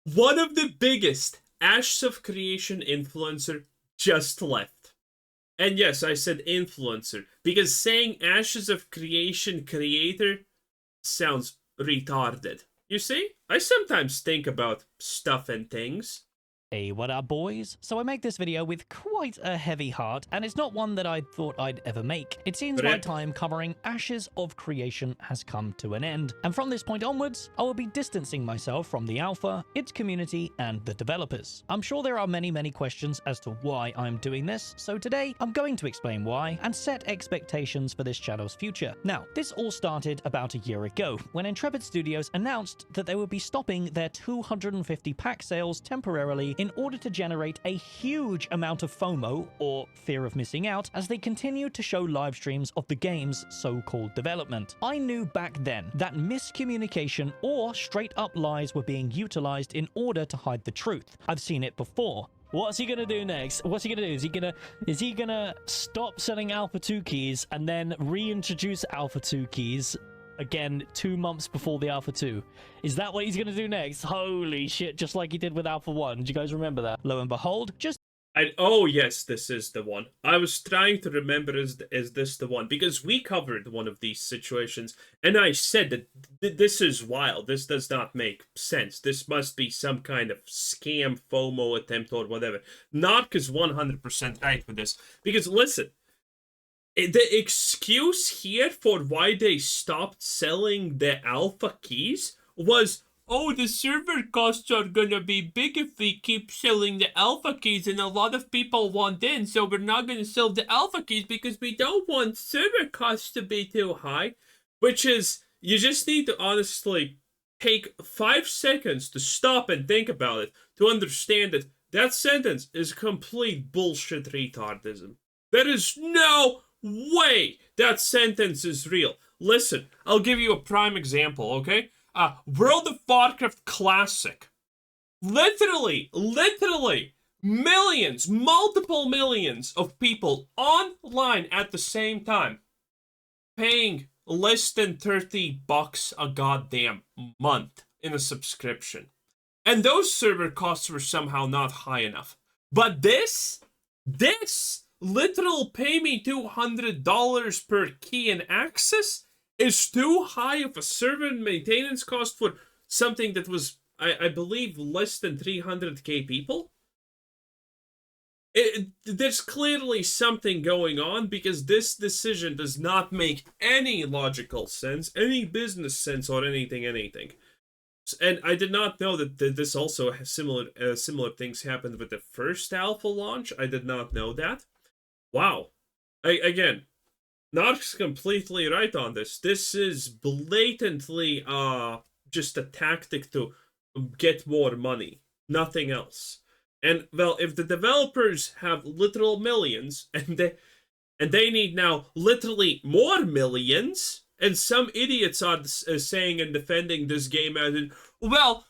One of the biggest Ashes of Creation influencer just left. And yes, I said influencer because saying Ashes of Creation creator sounds retarded. You see, I sometimes think about stuff and things. Hey, what up, boys? So I make this video with quite a heavy heart, and it's not one that I thought I'd ever make. It seems my time covering Ashes of Creation has come to an end, and from this point onwards, I will be distancing myself from the alpha, its community, and the developers. I'm sure there are many questions as to why I'm doing this, so today I'm going to explain why and set expectations for this channel's future. Now, this all started about a year ago, when Intrepid Studios announced that they would be stopping their 250 pack sales temporarily in order to generate a huge amount of FOMO, or fear of missing out, as they continued to show live streams of the game's so-called development. I knew back then that miscommunication or straight up lies were being utilized in order to hide the truth. I've seen it before. What's he gonna do next? What's he gonna do? Is he gonna stop selling Alpha 2 keys and then reintroduce Alpha 2 keys again 2 months before the Alpha 2? Is that what he's gonna do next? Holy shit, just like he did with Alpha 1. Do you guys remember that? Lo and behold, just Oh yes, this is the one. I was trying to remember is this the one, because we covered one of these situations and I said that this is wild. This does not make sense. This must be some kind of scam, FOMO attempt or whatever. Not because 100% right with this. Because listen, the excuse here for why they stopped selling the alpha keys was, oh, the server costs are gonna be big if we keep selling the alpha keys, and a lot of people want in, so we're not gonna sell the alpha keys because we don't want server costs to be too high. Which is, you just need to honestly take 5 seconds to stop and think about it to understand that that sentence is complete bullshit retardism. There is no way that sentence is real. Listen, I'll give you a prime example, okay? World of Warcraft Classic. Literally, millions, multiple millions of people online at the same time paying less than $30 a goddamn month in a subscription. And those server costs were somehow not high enough. But this literal pay me $200 per key and access is too high of a server maintenance cost for something that was, I believe, less than 300k people. There's clearly something going on, because this decision does not make any logical sense, any business sense, or anything. And I did not know that this also has similar things happened with the first alpha launch. I did not know that. Wow. Again, not completely right on this. This is blatantly just a tactic to get more money. Nothing else. And, well, if the developers have literal millions, and they need now literally more millions, and some idiots are saying and defending this game as in, well,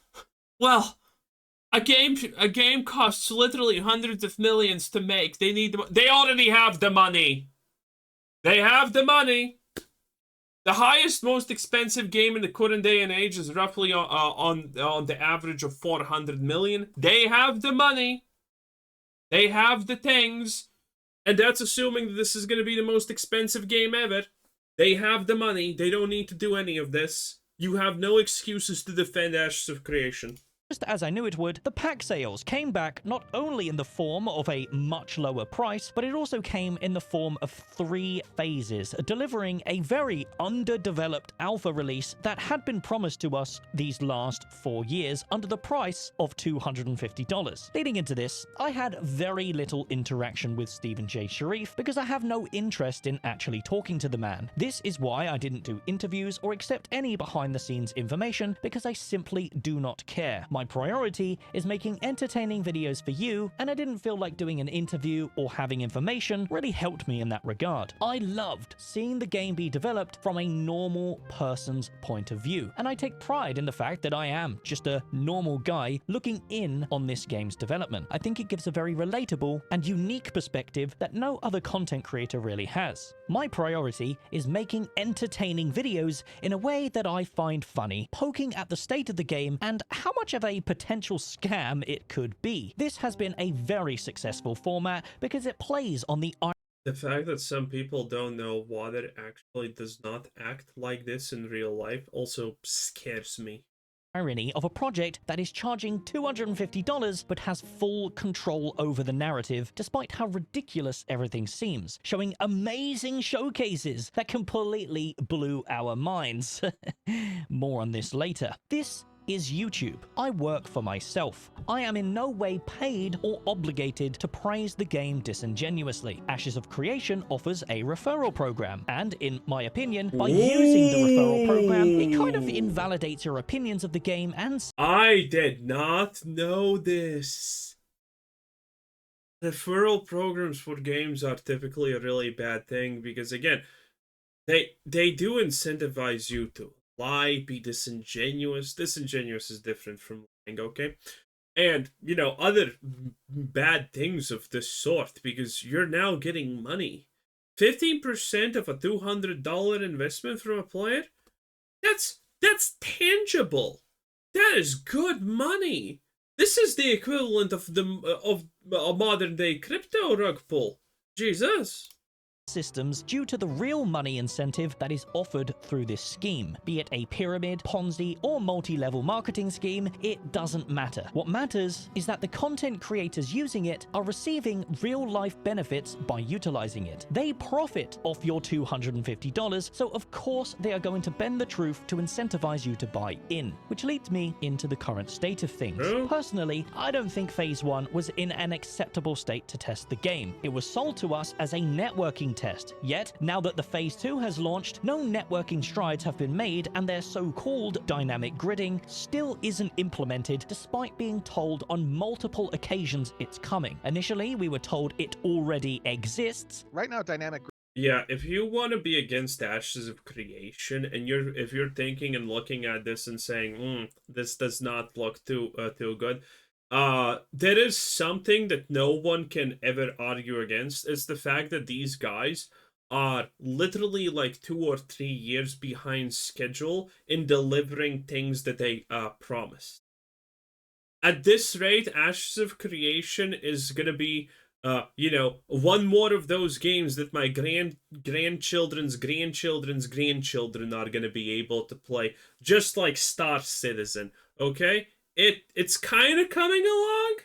a game costs literally hundreds of millions to make. They already have the money. They have the money. The highest, most expensive game in the current day and age is roughly on the average of 400 million. They have the money. They have the things. And that's assuming that this is going to be the most expensive game ever. They have the money. They don't need to do any of this. You have no excuses to defend Ashes of Creation. just as I knew it would, the pack sales came back not only in the form of a much lower price, but it also came in the form of 3 phases, delivering a very underdeveloped alpha release that had been promised to us these last 4 years under the price of $250. Leading into this, I had very little interaction with Stephen J. Sharif because I have no interest in actually talking to the man. This is why I didn't do interviews or accept any behind-the-scenes information, because I simply do not care. My priority is making entertaining videos for you, and I didn't feel like doing an interview or having information really helped me in that regard. I loved seeing the game be developed from a normal person's point of view, and I take pride in the fact that I am just a normal guy looking in on this game's development. I think it gives a very relatable and unique perspective that no other content creator really has. My priority is making entertaining videos in a way that I find funny, poking at the state of the game and how much of a potential scam it could be. This has been a very successful format because it plays on the fact that some people don't know water actually does not act like this in real life also scares me. irony of a project that is charging $250 but has full control over the narrative, despite how ridiculous everything seems, showing amazing showcases that completely blew our minds. More on this later. This is YouTube. I work for myself. I am in no way paid or obligated to praise the game disingenuously. Ashes of Creation offers a referral program, and in my opinion, by using the referral program, it kind of invalidates your opinions of the game and I did not know this. Referral programs for games are typically a really bad thing because, again, they do incentivize you to lie, be disingenuous. Disingenuous is different from lying, okay? And, you know, other bad things of this sort because you're now getting money. 15% of a $200 investment from a player? That's tangible. That is good money. This is the equivalent of a modern day crypto rug pull. Jesus. systems due to the real money incentive that is offered through this scheme. Be it a pyramid, Ponzi, or multi-level marketing scheme, it doesn't matter. What matters is that the content creators using it are receiving real-life benefits by utilizing it. They profit off your $250, so of course they are going to bend the truth to incentivize you to buy in, which leads me into the current state of things. Personally, I don't think Phase 1 was in an acceptable state to test the game. It was sold to us as a networking test, yet now that the Phase 2 has launched, no networking strides have been made and their so-called dynamic gridding still isn't implemented despite being told on multiple occasions it's coming. Initially, we were told it already exists. Right now, dynamic Yeah, if you want to be against Ashes of Creation, and if you're thinking and looking at this and saying, this does not look too good, there is something that no one can ever argue against. It's the fact that these guys are literally like 2 or 3 years behind schedule in delivering things that they promised. At this rate, Ashes of Creation is gonna be one more of those games that my grandchildren's grandchildren are gonna be able to play, just like Star Citizen. Okay, it's kind of coming along,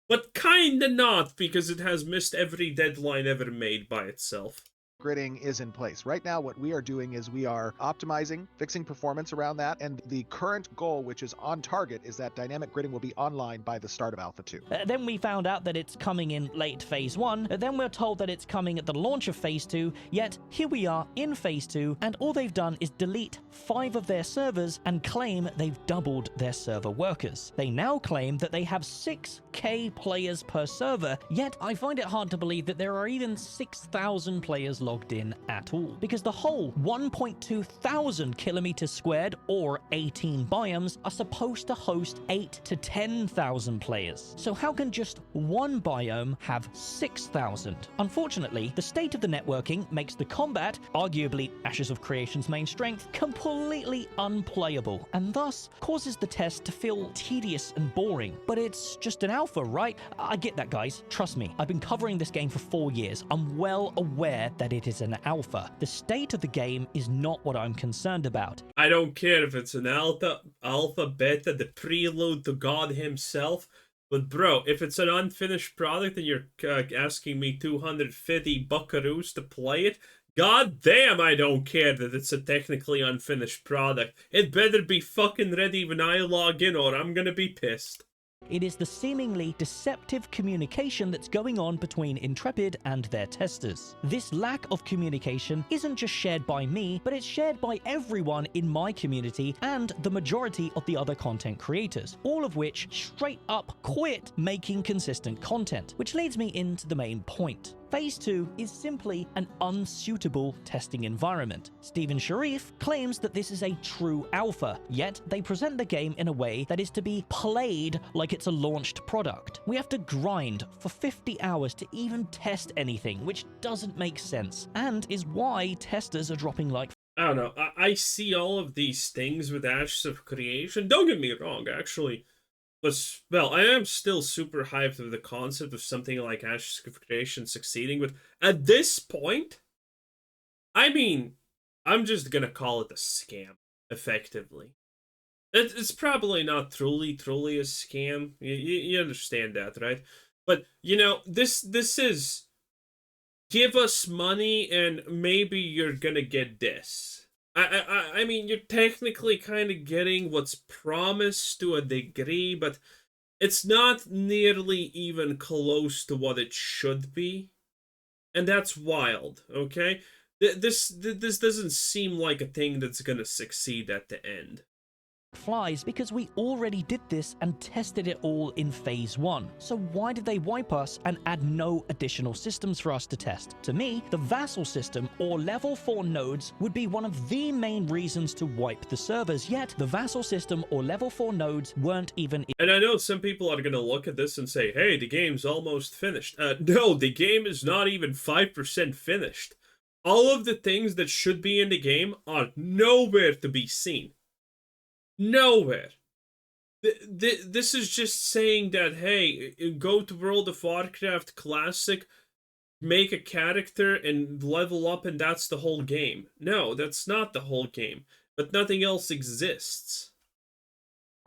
but kind of not, because it has missed every deadline ever made by itself. gridding is in place. Right now, what we are doing is we are optimizing, fixing performance around that, and the current goal, which is on target, is that dynamic gridding will be online by the start of Alpha 2. Then we found out that it's coming in late Phase 1, then we're told that it's coming at the launch of Phase 2, yet here we are in Phase 2, and all they've done is delete 5 of their servers and claim they've doubled their server workers. They now claim that they have 6K players per server, yet I find it hard to believe that there are even 6,000 players logged in at all, because the whole 1.2 thousand kilometers squared, or 18 biomes, are supposed to host 8 to 10,000 players. So how can just one biome have 6,000? Unfortunately, the state of the networking makes the combat, arguably Ashes of Creation's main strength, completely unplayable, and thus causes the test to feel tedious and boring. But it's just an alpha, right? I get that, guys. Trust me, I've been covering this game for 4 years. I'm well aware that it is an alpha. The state of the game is not what I'm concerned about. I don't care if it's an alpha, beta, the prelude to God himself. But bro, if it's an unfinished product and you're asking me 250 buckaroos to play it, god damn, I don't care that it's a technically unfinished product. It better be fucking ready when I log in, or I'm gonna be pissed. It is the seemingly deceptive communication that's going on between Intrepid and their testers. This lack of communication isn't just shared by me, but it's shared by everyone in my community and the majority of the other content creators, all of which straight up quit making consistent content, which leads me into the main point. Phase 2 is simply an unsuitable testing environment. Steven Sharif claims that this is a true alpha, yet they present the game in a way that is to be played like it's a launched product. We have to grind for 50 hours to even test anything, which doesn't make sense, and is why testers are dropping like... I don't know, I see all of these things with Ashes of Creation. Don't get me wrong, actually. well, I am still super hyped with the concept of something like Ashes of Creation succeeding, but at this point, I mean, I'm just gonna call it a scam, effectively. It's probably not truly a scam. You understand that, right? But, you know, this is give us money and maybe you're gonna get this. I mean, you're technically kind of getting what's promised to a degree, but it's not nearly even close to what it should be. And that's wild, okay? This doesn't seem like a thing that's gonna succeed at the end. Flies because we already did this and tested it all in phase 1. So why did they wipe us and add no additional systems for us to test? To me, the vassal system or level 4 nodes would be one of the main reasons to wipe the servers, yet the vassal system or level 4 nodes weren't even. And I know some people are gonna look at this and say, hey, the game's almost finished. No, the game is not even 5% finished. All of the things that should be in the game are nowhere to be seen. Nowhere. This is just saying that, hey, go to World of Warcraft Classic, make a character, and level up, and that's the whole game. No, that's not the whole game. But nothing else exists.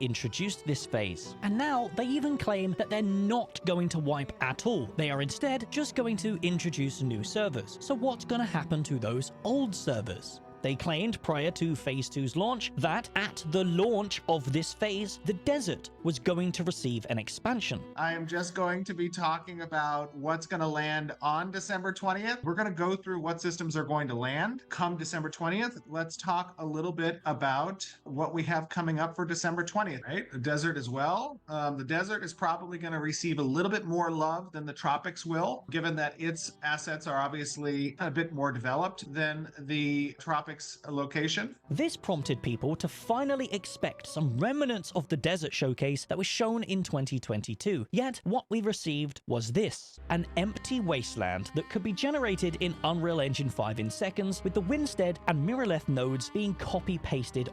Introduced this phase. And now they even claim that they're not going to wipe at all. They are instead just going to introduce new servers. So what's going to happen to those old servers? They claimed prior to Phase 2's launch that at the launch of this phase, the desert was going to receive an expansion. I am just going to be talking about what's going to land on December 20th. We're going to go through what systems are going to land come December 20th. Let's talk a little bit about what we have coming up for December 20th, right? The desert as well. The desert is probably going to receive a little bit more love than the tropics will, given that its assets are obviously a bit more developed than the tropics location. This prompted people to finally expect some remnants of the desert showcase that was shown in 2022. Yet what we received was this, an empty wasteland that could be generated in Unreal Engine 5 in seconds, with the Winstead and Mirrorleth nodes being copy-pasted.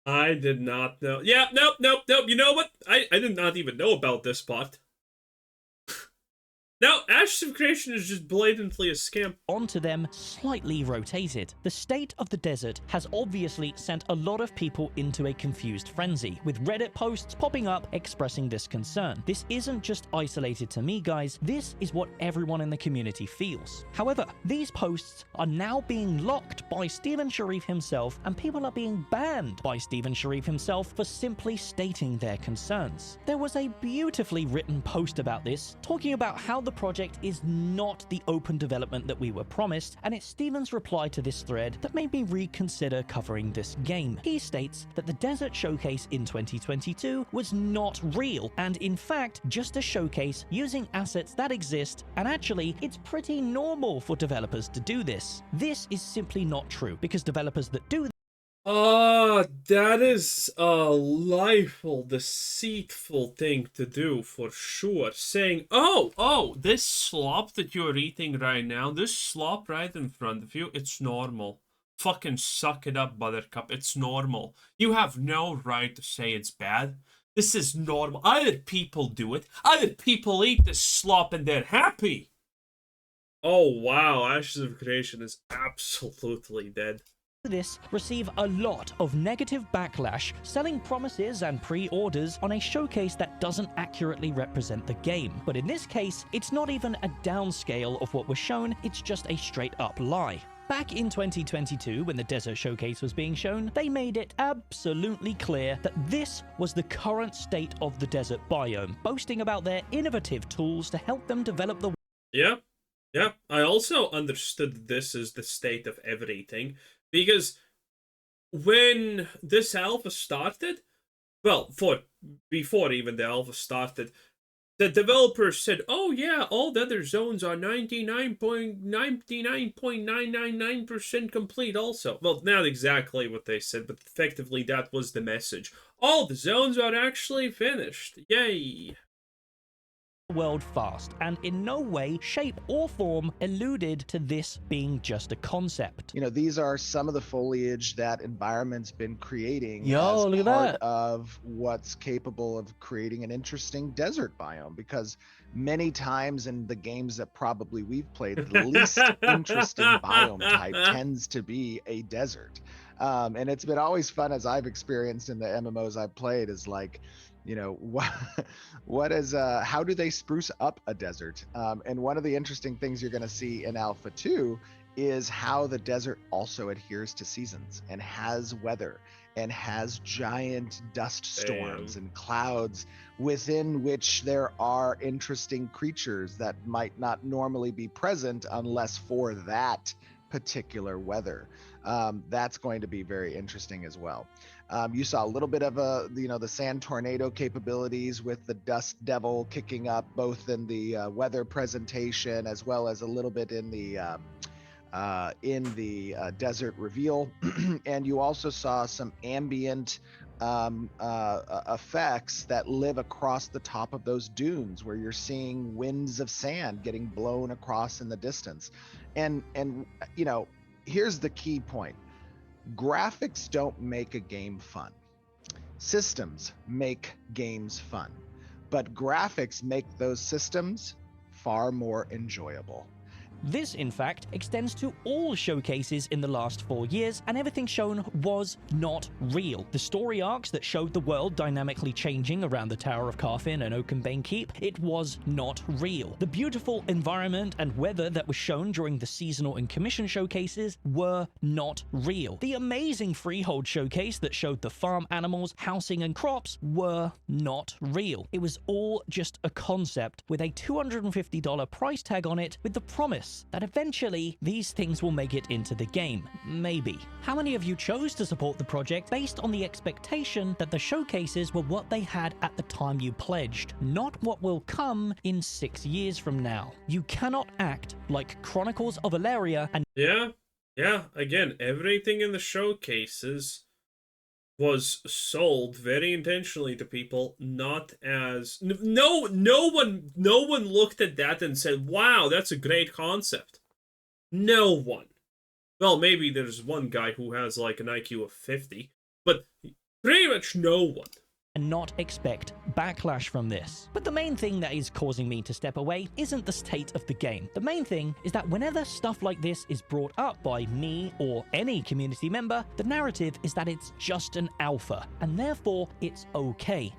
I did not know. Yeah, nope. You know what? I did not even know about this part. No, Ashes of Creation is just blatantly a scam. Onto them, slightly rotated. The state of the desert has obviously sent a lot of people into a confused frenzy, with Reddit posts popping up expressing this concern. This isn't just isolated to me, guys. This is what everyone in the community feels. However, these posts are now being locked by Steven Sharif himself, and people are being banned by Steven Sharif himself for simply stating their concerns. There was a beautifully written post about this, talking about how the project is not the open development that we were promised, and it's Steven's reply to this thread that made me reconsider covering this game. He states that the Desert Showcase in 2022 was not real, and in fact just a showcase using assets that exist, and actually it's pretty normal for developers to do this. This is simply not true, because developers that do that is a lifeful, deceitful thing to do, for sure. Saying, oh, this slop that you're eating right now, this slop right in front of you, it's normal. Fucking suck it up, Buttercup, it's normal. You have no right to say it's bad. This is normal. Other people do it. Other people eat this slop and they're happy. Oh, wow, Ashes of Creation is absolutely dead. This receive a lot of negative backlash, selling promises and pre-orders on a showcase that doesn't accurately represent the game. But in this case, it's not even a downscale of what was shown, it's just a straight up lie. Back in 2022, when the Desert Showcase was being shown, they made it absolutely clear that this was the current state of the desert biome, boasting about their innovative tools to help them develop the... Yeah, I also understood this as the state of everything. Because when this alpha started, well, before even the alpha started, the developers said, oh yeah, all the other zones are 99.999% complete also. Well, not exactly what they said, but effectively that was the message. All the zones are actually finished. Yay! world fast, and in no way, shape, or form alluded to this being just a concept. You know, these are some of the foliage that environment's been creating Yo, as look at part that. of what's capable of creating an interesting desert biome, because many times in the games that probably we've played, the least interesting biome type tends to be a desert. And it's been always fun, as I've experienced in the MMOs I've played, is like, you know, what is how do they spruce up a desert? And one of the interesting things you're going to see in Alpha 2 is how the desert also adheres to seasons and has weather and has giant dust storms and clouds within which there are interesting creatures that might not normally be present unless for that particular weather. That's going to be very interesting as well. You saw a little bit of the sand tornado capabilities with the dust devil kicking up both in the weather presentation as well as a little bit in the desert reveal. And you also saw some ambient effects that live across the top of those dunes, where you're seeing winds of sand getting blown across in the distance. And you know, here's the key point. Graphics don't make a game fun. Systems make games fun, but graphics make those systems far more enjoyable. This, in fact, extends to all showcases in the last 4 years, and everything shown was not real. The story arcs that showed the world dynamically changing around the Tower of Carfin and Oakenbane Keep, it was not real. The beautiful environment and weather that was shown during the seasonal and commission showcases were not real. The amazing Freehold showcase that showed the farm animals, housing, and crops were not real. It was all just a concept with a $250 price tag on it, with the promise that eventually these things will make it into the game. Maybe. How many of you chose to support the project based on the expectation that the showcases were what they had at the time you pledged, not what will come in 6 years from now? You cannot act like Chronicles of Valeria and Yeah, again, everything in the showcases was sold very intentionally to people, not as no one looked at that and said, wow, that's a great concept. No one. Well, maybe there's one guy who has like an IQ of 50, but pretty much no one. not expect backlash from this. But the main thing that is causing me to step away isn't the state of the game. The main thing is that whenever stuff like this is brought up by me or any community member, the narrative is that it's just an alpha, and therefore it's okay.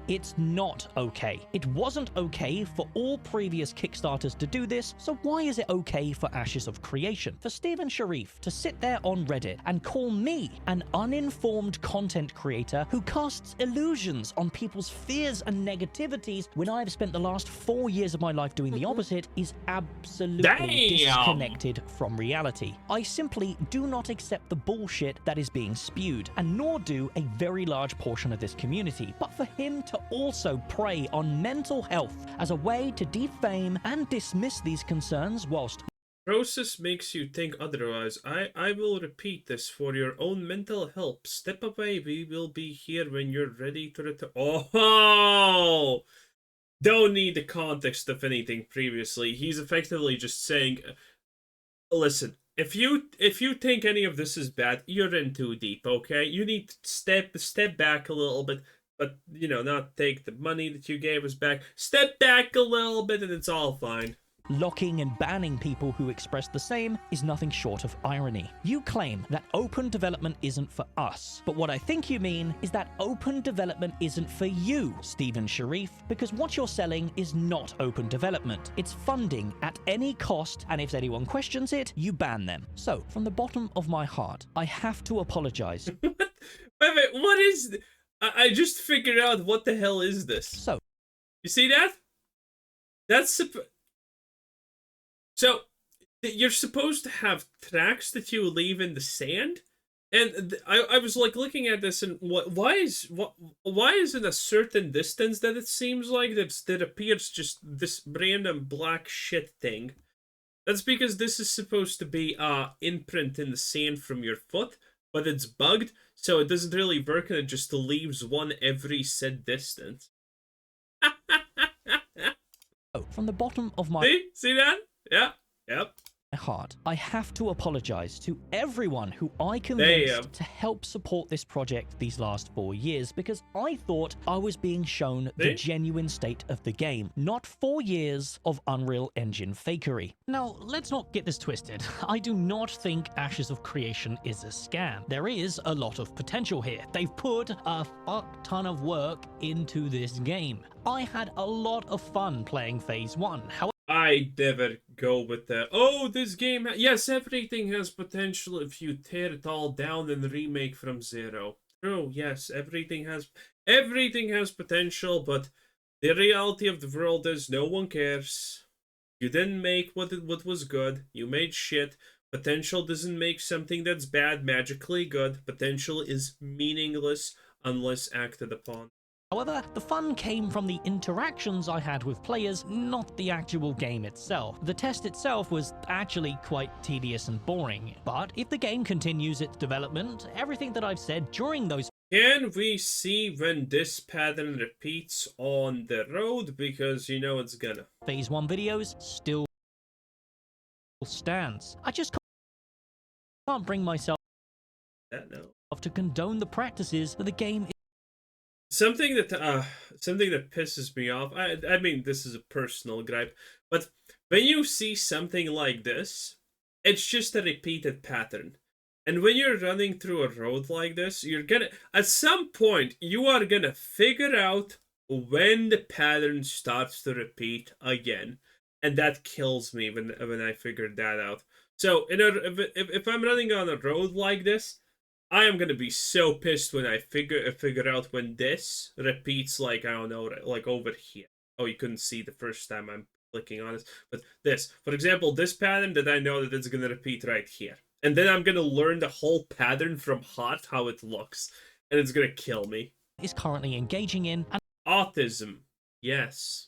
It's not okay. It wasn't okay for all previous Kickstarters to do this, so why is it okay for Ashes of Creation? For Stephen Sharif to sit there on Reddit and call me an uninformed content creator who casts illusions on people's fears and negativities when I've spent the last 4 years of my life doing the opposite is absolutely disconnected from reality. I simply do not accept the bullshit that is being spewed, and nor do a very large portion of this community. But for him to also prey on mental health as a way to defame and dismiss these concerns whilst process makes you think otherwise. I will repeat this for your own mental health. Step away. We will be here when you're ready to return. Oh, don't need the context of anything previously. He's effectively just saying, listen, if you think any of this is bad, you're in too deep, okay? You need to step back a little bit. But, you know, not take the money that you gave us back. Step back a little bit and it's all fine. locking and banning people who express the same is nothing short of irony. You claim that open development isn't for us, but what I think you mean is that open development isn't for you, Stephen Sharif, because what you're selling is not open development. It's funding at any cost, and if anyone questions it, you ban them. So, from the bottom of my heart, I have to apologize. Wait, what is... I just figured out what the hell is this. So, you see that? That's... So, you're supposed to have tracks that you leave in the sand? And I was like looking at this and why is in a certain distance that it seems like that appears just this random black shit thing? That's because this is supposed to be imprint in the sand from your foot, but it's bugged, so it doesn't really work and it just leaves one every said distance. from the bottom of my See that? Yeah. Yep. heart, I have to apologize to everyone who I convinced to help support this project these last 4 years, because I thought I was being shown the genuine state of the game, not 4 years of Unreal Engine fakery. Now, let's not get this twisted. I do not think Ashes of Creation is a scam. There is a lot of potential here. They've put a fuck ton of work into this game. I had a lot of fun playing Phase 1. However, I never go with that. Oh, this game. Yes, everything has potential if you tear it all down and remake from zero. True. Yes, everything has potential, but the reality of the world is no one cares. You didn't make what was good. You made shit. Potential doesn't make something that's bad magically good. Potential is meaningless unless acted upon. However, the fun came from the interactions I had with players, not the actual game itself. The test itself was actually quite tedious and boring, but if the game continues its development, everything that I've said during those Can we see when this pattern repeats on the road? Because you know it's gonna. Phase 1 videos still stands. I just can't bring myself to condone the practices that the game is. Something that pisses me off. I mean, this is a personal gripe, but when you see something like this, it's just a repeated pattern. And when you're running through a road like this, you're gonna, at some point, you are gonna figure out when the pattern starts to repeat again, and that kills me when I figured that out. So, if I'm running on a road like this, I am gonna be so pissed when I figure out when this repeats, like, I don't know, like over here. Oh, you couldn't see the first time I'm clicking on it, but this, for example, this pattern that I know that it's gonna repeat right here, and then I'm gonna learn the whole pattern from HUD, how it looks, and it's gonna kill me. Is currently engaging in, and Autism, yes.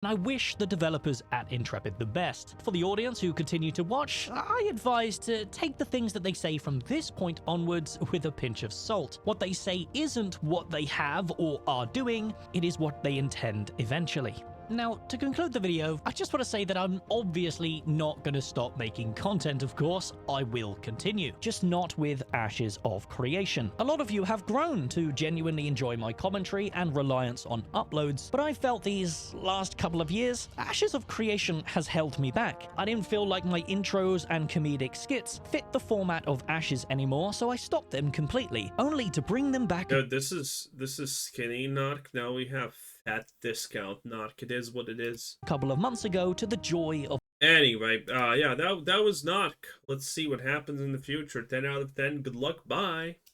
I wish the developers at Intrepid the best. For the audience who continue to watch, I advise to take the things that they say from this point onwards with a pinch of salt. What they say isn't what they have or are doing, it is what they intend eventually. Now, to conclude the video, I just want to say that I'm obviously not going to stop making content, of course. I will continue, just not with Ashes of Creation. A lot of you have grown to genuinely enjoy my commentary and reliance on uploads, but I felt these last couple of years, Ashes of Creation has held me back. I didn't feel like my intros and comedic skits fit the format of Ashes anymore, so I stopped them completely, only to bring them back. No, this is skinny Narc. Now we have fat discount Narc. It is what it is. A couple of months ago, to the joy of. Anyway, yeah, that was Narc. Let's see what happens in the future. 10 out of 10. Good luck. Bye.